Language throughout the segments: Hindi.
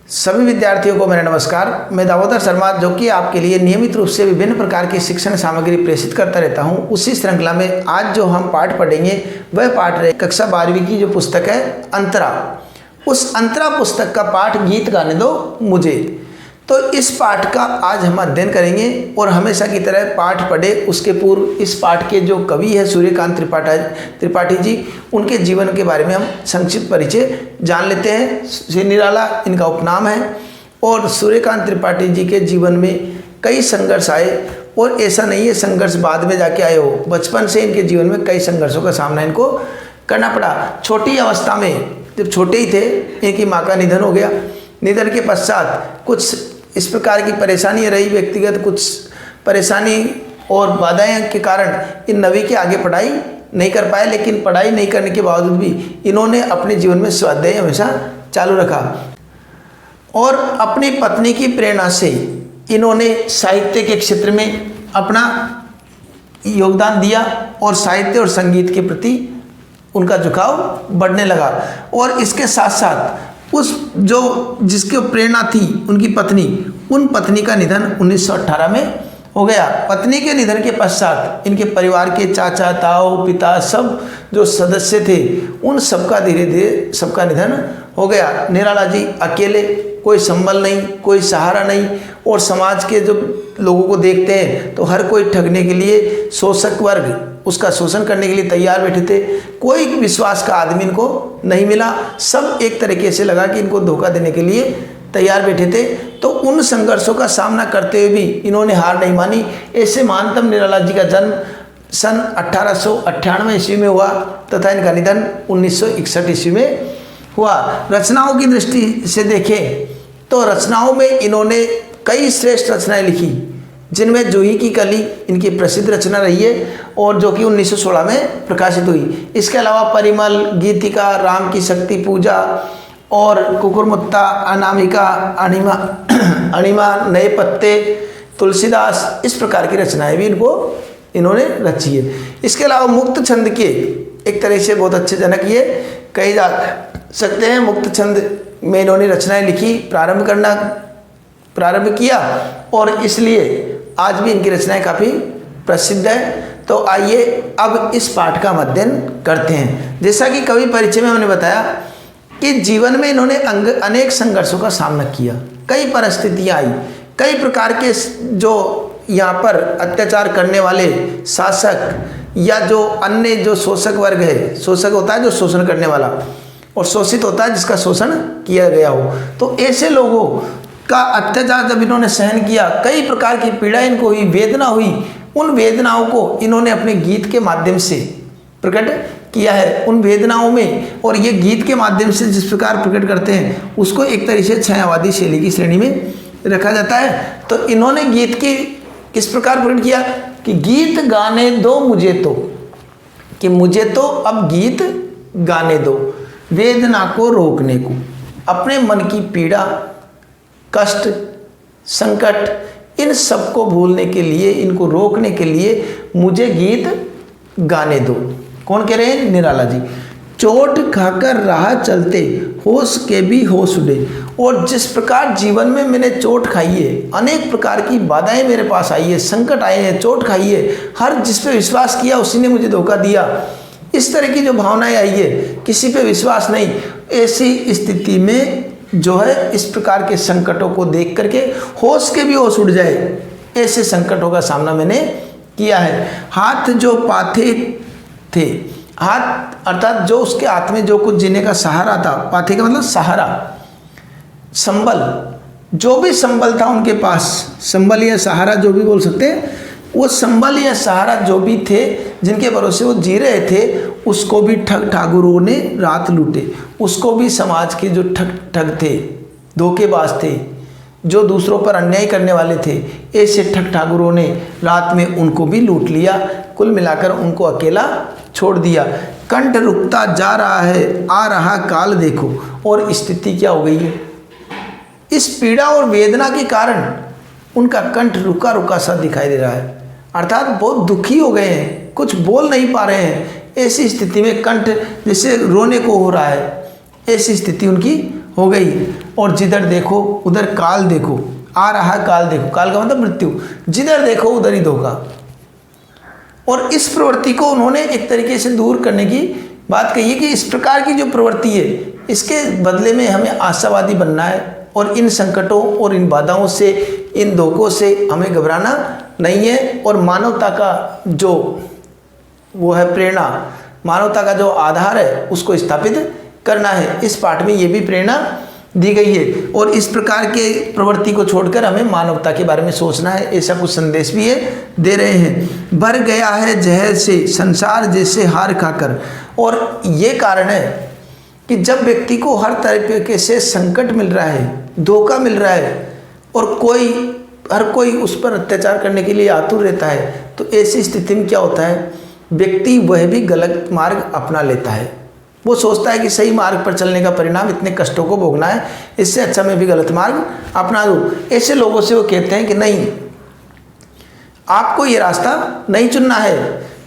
सभी विद्यार्थियों को मेरा नमस्कार। मैं दामोदर शर्मा जो कि आपके लिए नियमित रूप से विभिन्न प्रकार की शिक्षण सामग्री प्रेषित करता रहता हूं। उसी श्रृंखला में आज जो हम पाठ पढ़ेंगे वह पाठ रहे कक्षा 12वीं की जो पुस्तक है अंतरा। उस अंतरा पुस्तक का पाठ गीत गाने दो मुझे। तो इस पाठ का आज हम अध्ययन करेंगे और हमेशा की तरह पाठ पढ़े उसके पूर्व इस पाठ के जो कवि है सूर्यकांत त्रिपाठी जी, उनके जीवन के बारे में हम संक्षिप्त परिचय जान लेते हैं। श्री निराला इनका उपनाम है और सूर्यकांत त्रिपाठी जी के जीवन में कई संघर्ष आए और ऐसा नहीं है संघर्ष बाद में जाके आए हो, बचपन से इनके जीवन में कई संघर्षों का सामना इनको करना पड़ा। छोटी अवस्था में जब छोटे ही थे इनकी माँ का निधन हो गया। निधन के पश्चात कुछ इस प्रकार की परेशानी रही, व्यक्तिगत कुछ परेशानी और बाधाएं के कारण इन 9वीं के आगे पढ़ाई नहीं कर पाए। लेकिन पढ़ाई नहीं करने के बावजूद भी इन्होंने अपने जीवन में स्वाध्याय हमेशा चालू रखा और अपनी पत्नी की प्रेरणा से इन्होंने साहित्य के क्षेत्र में अपना योगदान दिया और साहित्य और संगीत के प्रति उनका झुकाव बढ़ने लगा। और इसके साथ साथ उस जो जिसकी प्रेरणा थी उनकी पत्नी, उन पत्नी का निधन 1918 में हो गया। पत्नी के निधन के पश्चात इनके परिवार के चाचा ताऊ पिता सब जो सदस्य थे उन सबका धीरे धीरे सबका निधन हो गया। निराला जी अकेले, कोई संबल नहीं, कोई सहारा नहीं और समाज के जो लोगों को देखते हैं तो हर कोई ठगने के लिए, शोषक वर्ग उसका शोषण करने के लिए तैयार बैठे थे। कोई विश्वास का आदमी इनको नहीं मिला। सब एक तरीके से लगा कि इनको धोखा देने के लिए तैयार बैठे थे। तो उन संघर्षों का सामना करते हुए भी इन्होंने हार नहीं मानी। ऐसे महानतम निराला जी का जन्म सन 1898 ईस्वी में हुआ तथा इनका निधन 1961 ईस्वी में हुआ। रचनाओं की दृष्टि से देखें तो रचनाओं में इन्होंने कई श्रेष्ठ रचनाएं लिखी, जिनमें जूही की कली इनकी प्रसिद्ध रचना रही है और जो कि 1916 में प्रकाशित हुई। इसके अलावा परिमल, गीतिका, राम की शक्ति पूजा और कुकुरमुत्ता, अनामिका, अणिमा, नए पत्ते, तुलसीदास, इस प्रकार की रचनाएं भी इन्होंने रची है। इसके अलावा मुक्त छंद के एक तरह से बहुत अच्छे जनक ये कहे जा सकते हैं। मुक्त छंद में इन्होंने रचनाएं लिखी, प्रारंभ किया और इसलिए आज भी इनकी रचनाएं काफ़ी प्रसिद्ध है। तो आइए अब इस पाठ का अध्ययन करते हैं। जैसा कि कवि परिचय में हमने बताया कि जीवन में इन्होंने अनेक संघर्षों का सामना किया, कई परिस्थितियां आई, कई प्रकार के जो यहाँ पर अत्याचार करने वाले शासक या जो अन्य जो शोषक वर्ग है, शोषक होता है जो शोषण करने वाला और शोषित होता है जिसका शोषण किया गया हो। तो ऐसे लोगों का अत्याचार जब इन्होंने सहन किया, कई प्रकार की पीड़ा इनको हुई, वेदना हुई, उन वेदनाओं को इन्होंने अपने गीत के माध्यम से प्रकट किया है। उन वेदनाओं में और ये गीत के माध्यम से जिस प्रकार प्रकट करते हैं उसको एक तरह से छायावादी शैली की श्रेणी में रखा जाता है। तो इन्होंने गीत की किस प्रकार प्रकट किया कि गीत गाने दो मुझे तो, कि मुझे तो अब गीत गाने दो, वेदना को रोकने को, अपने मन की पीड़ा, कष्ट, संकट, इन सब को भूलने के लिए, इनको रोकने के लिए मुझे गीत गाने दो। कौन कह रहे हैं? निराला जी। चोट खाकर राह चलते होश के भी होश उड़े। और जिस प्रकार जीवन में मैंने चोट खाई है, अनेक प्रकार की बाधाएं मेरे पास आई है, संकट आए हैं, चोट खाई है, हर जिस पे विश्वास किया उसी ने मुझे धोखा दिया, इस तरह की जो भावनाएं आई है, किसी पे विश्वास नहीं, ऐसी स्थिति में जो है इस प्रकार के संकटों को देख करके होश के भी होश उड़ जाए, ऐसे संकटों का सामना मैंने किया है। हाथ जो पाथे थे, हाथ अर्थात जो उसके हाथ में जो कुछ जीने का सहारा था, पाथे का मतलब सहारा, संबल, जो भी संबल था उनके पास, संबल या सहारा जो भी बोल सकते हैं, वो संबल या सहारा जो भी थे जिनके भरोसे वो जी रहे थे, उसको भी ठग ठाकुरों ने रात लूटे। उसको भी समाज के जो ठग थे, धोखेबाज थे, जो दूसरों पर अन्याय करने वाले थे, ऐसे ठग ठाकुरों ने रात में उनको भी लूट लिया। कुल मिलाकर उनको अकेला छोड़ दिया। कंठ रुकता जा रहा है, आ रहा काल देखो। और स्थिति क्या हो गई है? इस पीड़ा और वेदना के कारण उनका कंठ रुका रुका सा दिखाई दे रहा है, अर्थात बहुत दुखी हो गए हैं, कुछ बोल नहीं पा रहे हैं। ऐसी स्थिति में कंठ जैसे रोने को हो रहा है, ऐसी स्थिति उनकी हो गई, और जिधर देखो उधर काल देखो, आ रहा है काल देखो, काल का मतलब मृत्यु, जिधर देखो उधर ही धोखा। और इस प्रवृत्ति को उन्होंने एक तरीके से दूर करने की बात कही है कि इस प्रकार की जो प्रवृत्ति है इसके बदले में हमें आशावादी बनना है, और इन संकटों और इन बाधाओं से, इन धोखों से हमें घबराना नहीं है, और मानवता का जो वो है प्रेरणा, मानवता का जो आधार है उसको स्थापित करना है। इस पाठ में ये भी प्रेरणा दी गई है, और इस प्रकार के प्रवृत्ति को छोड़कर हमें मानवता के बारे में सोचना है, ऐसा कुछ संदेश भी ये दे रहे हैं। भर गया है जहर से संसार जैसे हार खाकर, और ये कारण है कि जब व्यक्ति को हर तरीके से संकट मिल रहा है, धोखा मिल रहा है, और हर कोई उस पर अत्याचार करने के लिए आतुर रहता है, तो ऐसी स्थिति में क्या होता है, व्यक्ति वह भी गलत मार्ग अपना लेता है। वो सोचता है कि सही मार्ग पर चलने का परिणाम इतने कष्टों को भोगना है, इससे अच्छा मैं भी गलत मार्ग अपना दूँ। ऐसे लोगों से वो कहते हैं कि नहीं, आपको ये रास्ता नहीं चुनना है,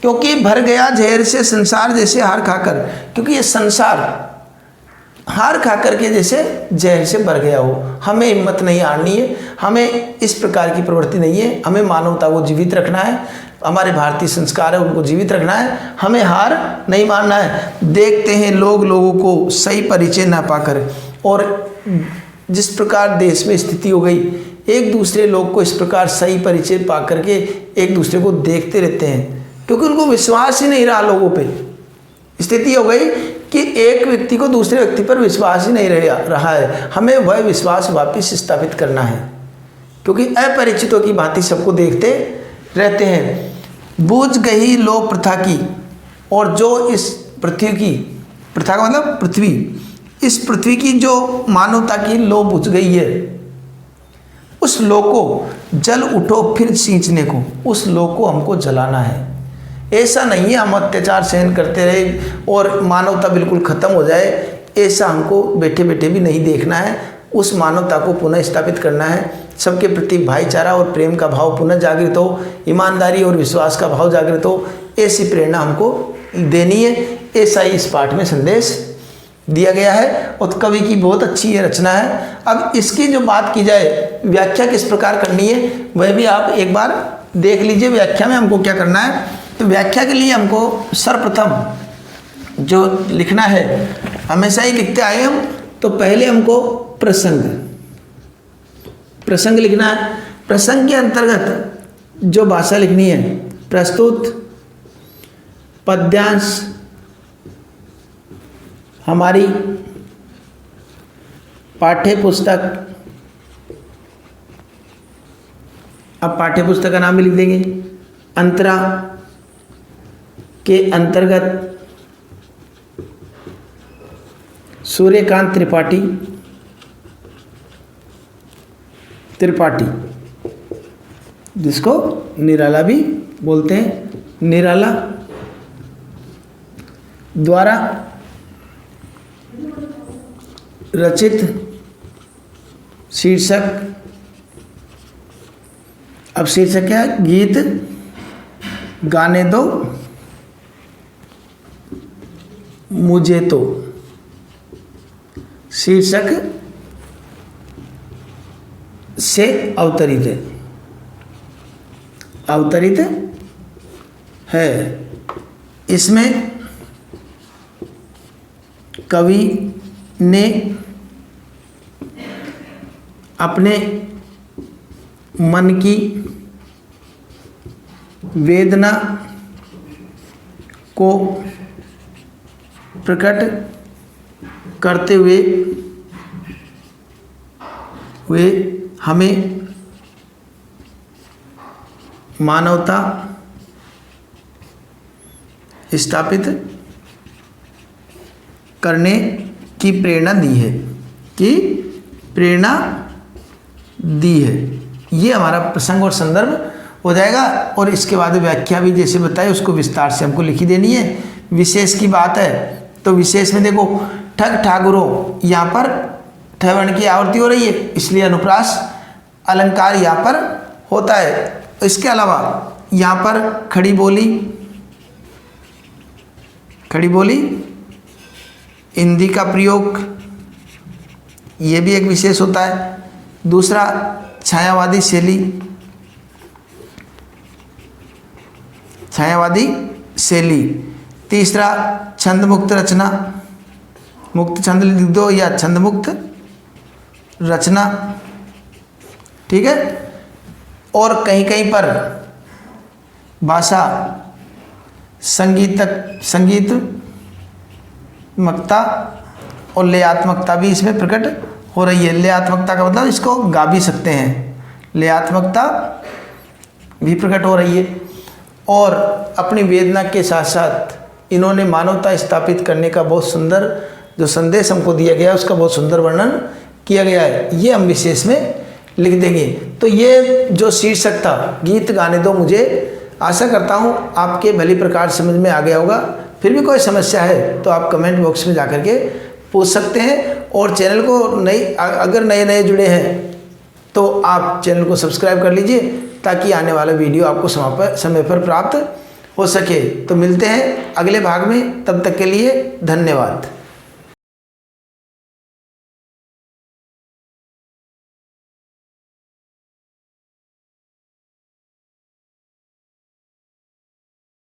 क्योंकि भर गया जहर से संसार जैसे हार खाकर, क्योंकि ये संसार हार खा करके जैसे जहर से भर गया हो। हमें हिम्मत नहीं हारनी है, हमें इस प्रकार की प्रवृत्ति नहीं है, हमें मानवता को जीवित रखना है, हमारे भारतीय संस्कार है उनको जीवित रखना है, हमें हार नहीं मानना है। देखते हैं लोग लोगों को सही परिचय ना पाकर, और जिस प्रकार देश में स्थिति हो गई, एक दूसरे लोग को इस प्रकार सही परिचय पा करके एक दूसरे को देखते रहते हैं, क्योंकि उनको विश्वास ही नहीं रहा लोगों पे। स्थिति हो गई कि एक व्यक्ति को दूसरे व्यक्ति पर विश्वास ही नहीं रहा है। हमें वह विश्वास वापस स्थापित करना है, क्योंकि अपरिचितों की भांति सबको देखते रहते हैं। बूझ गई लो प्रथा की, और जो इस पृथ्वी की, प्रथा का मतलब पृथ्वी, इस पृथ्वी की जो मानवता की लो बुझ गई है, उस लो को जल उठो फिर सींचने को, उस लो को हमको जलाना है। ऐसा नहीं है हम अत्याचार सहन करते रहे और मानवता बिल्कुल ख़त्म हो जाए, ऐसा हमको बैठे बैठे भी नहीं देखना है। उस मानवता को पुनः स्थापित करना है, सबके प्रति भाईचारा और प्रेम का भाव पुनः जागृत हो, ईमानदारी और विश्वास का भाव जागृत हो, ऐसी प्रेरणा हमको देनी है। ऐसा ही इस पाठ में संदेश दिया गया है, और कवि की बहुत अच्छी ये रचना है। अब इसकी जो बात की जाए, व्याख्या किस प्रकार करनी है वह भी आप एक बार देख लीजिए। व्याख्या में हमको क्या करना है, तो व्याख्या के लिए हमको सर्वप्रथम जो लिखना है, हमेशा ही लिखते आए हम, तो पहले हमको प्रसंग लिखना है। प्रसंग के अंतर्गत जो भाषा लिखनी है, प्रस्तुत, पद्यांश, हमारी पाठ्य पुस्तक, अब पाठ्य पुस्तक का नाम भी लिख देंगे, अंतरा के अंतर्गत सूर्यकांत त्रिपाठी, जिसको निराला भी बोलते हैं, निराला द्वारा रचित शीर्षक, अब शीर्षक क्या है, गीत गाने दो मुझे तो, शीर्षक से अवतरित है। इसमें कवि ने अपने मन की वेदना को प्रकट करते हुए हमें मानवता स्थापित करने की प्रेरणा दी है। ये हमारा प्रसंग और संदर्भ हो जाएगा। और इसके बाद व्याख्या भी जैसे बताए उसको विस्तार से हमको लिखी देनी है। विशेष की बात है तो विशेष में देखो, ठग ठाकुरों, यहाँ पर ठवर्ण की आवृत्ति हो रही है, इसलिए अनुप्रास अलंकार यहाँ पर होता है। इसके अलावा यहाँ पर खड़ी बोली हिंदी का प्रयोग ये भी एक विशेष होता है। दूसरा छायावादी शैली, छायावादी शैली। तीसरा छंद मुक्त रचना, मुक्त छंद लिख दो या छंद मुक्त रचना, ठीक है। और कहीं कहीं पर भाषा संगीतमकता और लयात्मकता भी इसमें प्रकट हो रही है। लयात्मकता का मतलब इसको गा भी सकते हैं, लयात्मकता भी प्रकट हो रही है। और अपनी वेदना के साथ साथ इन्होंने मानवता स्थापित करने का बहुत सुंदर जो संदेश हमको दिया गया है उसका बहुत सुंदर वर्णन किया गया है, ये हम विशेष में लिख देंगे। तो ये जो शीर्षक था गीत गाने दो मुझे, आशा करता हूँ आपके भली प्रकार समझ में आ गया होगा। फिर भी कोई समस्या है तो आप कमेंट बॉक्स में जाकर के पूछ सकते हैं। और चैनल को अगर नए जुड़े हैं तो आप चैनल को सब्सक्राइब कर लीजिए ताकि आने वाला वीडियो आपको समय पर प्राप्त हो सके। तो मिलते हैं अगले भाग में, तब तक के लिए धन्यवाद।